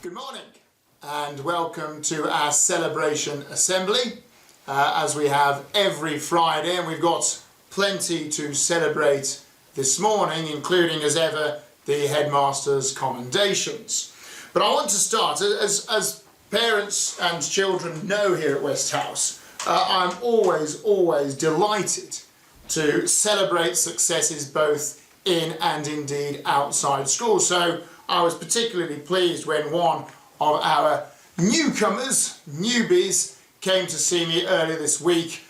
Good morning and welcome to our celebration assembly as we have every Friday, and we've got plenty to celebrate this morning, including as ever the Headmasters' Commendations. But I want to start, as parents and children know here at West House, I'm always delighted to celebrate successes both in and indeed outside school. So I was particularly pleased when one of our newbies, came to see me earlier this week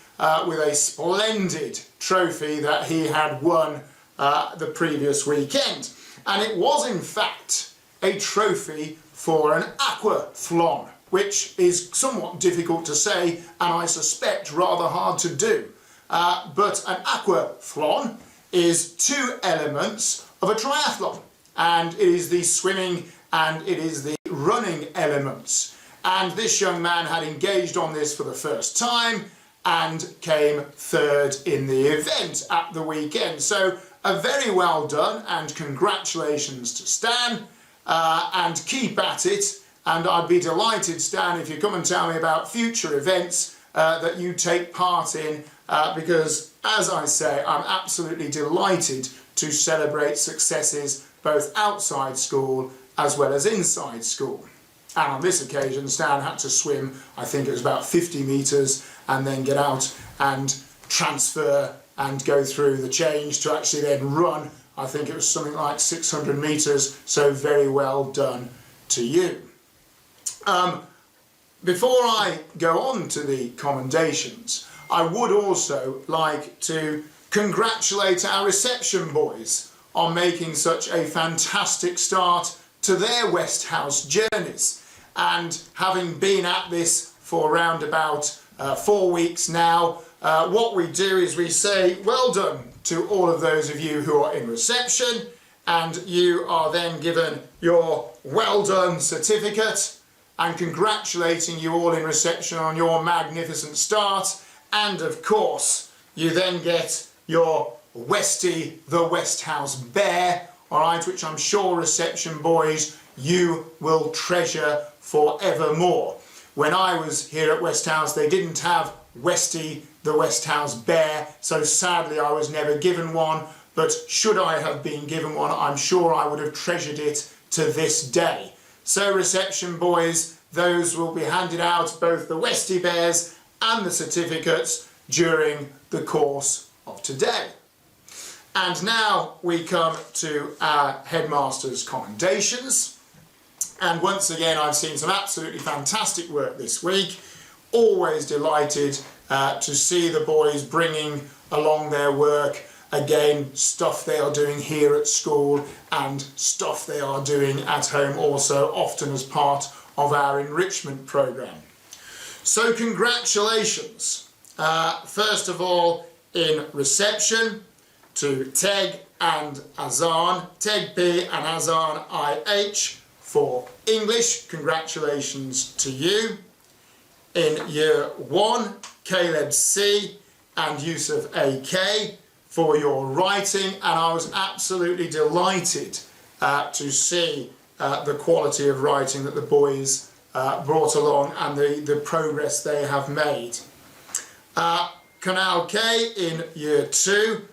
with a splendid trophy that he had won the previous weekend. And it was in fact a trophy for an aquathlon, which is somewhat difficult to say and I suspect rather hard to do. But an aquathlon is two elements of a triathlon. And it is the swimming and it is the running elements. And this young man had engaged on this for the first time and came third in the event at the weekend. So a very well done and congratulations to Stan, and keep at it. And I'd be delighted, Stan, if you come and tell me about future events that you take part in, because as I say, I'm absolutely delighted to celebrate successes both outside school as well as inside school. And on this occasion, Stan had to swim, I think it was about 50 metres, and then get out and transfer and go through the change to actually then run. I think it was something like 600 metres, so very well done to you. Before I go on to the commendations, I would also like to congratulate our reception boys on making such a fantastic start to their West House journeys. And having been at this for around about 4 weeks now, what we do is we say well done to all of those of you who are in reception, and you are then given your well done certificate, and congratulating you all in reception on your magnificent start. And of course, you then get your Westie, the West House Bear, alright, which I'm sure reception boys you will treasure forevermore. When I was here at West House, they didn't have Westie, the West House Bear, so sadly I was never given one, but should I have been given one, I'm sure I would have treasured it to this day. So reception boys, those will be handed out, both the Westie Bears and the certificates, during the course of today. And now we come to our Headmasters' Commendations. And once again, I've seen some absolutely fantastic work this week. Always delighted to see the boys bringing along their work. Again, stuff they are doing here at school and stuff they are doing at home also, often as part of our enrichment programme. So congratulations. First of all, in reception, to Teg and Azan, Teg B and Azan IH for English, congratulations to you. In year 1, Caleb C and Yusuf AK for your writing, and I was absolutely delighted to see the quality of writing that the boys brought along and the progress they have made. Canal K in year 2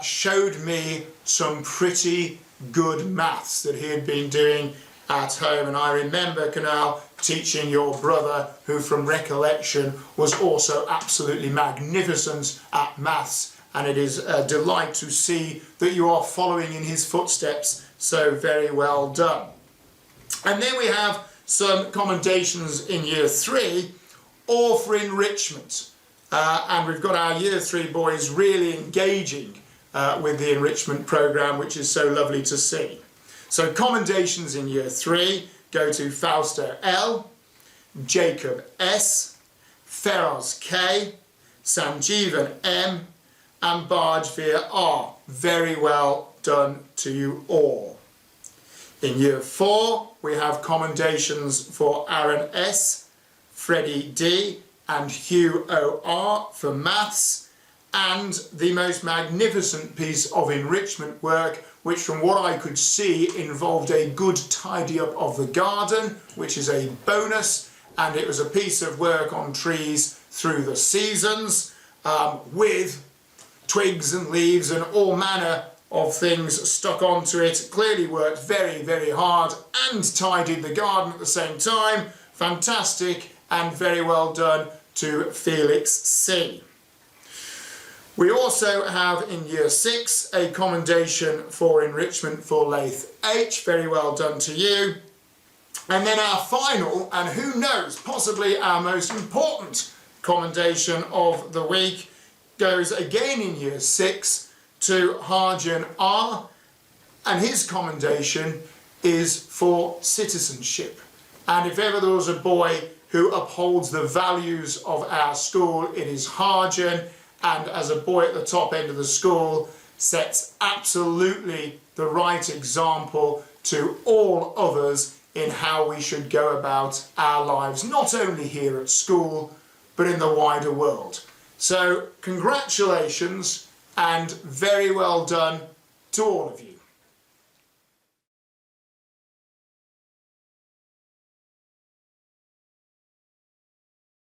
showed me some pretty good maths that he had been doing at home, and I remember Canal teaching your brother, who from recollection was also absolutely magnificent at maths, and it is a delight to see that you are following in his footsteps, so very well done. And then we have some commendations in year 3, all for enrichment. And we've got our year 3 boys really engaging with the enrichment programme, which is so lovely to see. So commendations in year 3 go to Fausto L, Jacob S, Feroz K, Sanjeevan M and Bajveer R. Very well done to you all. In year 4 we have commendations for Aaron S, Freddie D and Hugh OR for maths, and the most magnificent piece of enrichment work, which from what I could see involved a good tidy up of the garden, which is a bonus, and it was a piece of work on trees through the seasons, with twigs and leaves and all manner of things stuck onto it. Clearly worked very, very hard and tidied the garden at the same time. Fantastic and very well done to Felix C. We also have in Year 6 a commendation for enrichment for Laith H. Very well done to you. And then our final, and who knows, possibly our most important commendation of the week, goes again in Year 6 to Harjan R. And his commendation is for citizenship. And if ever there was a boy who upholds the values of our school, it is Harjan. And as a boy at the top end of the school, sets absolutely the right example to all others in how we should go about our lives, not only here at school, but in the wider world. So congratulations and very well done to all of you.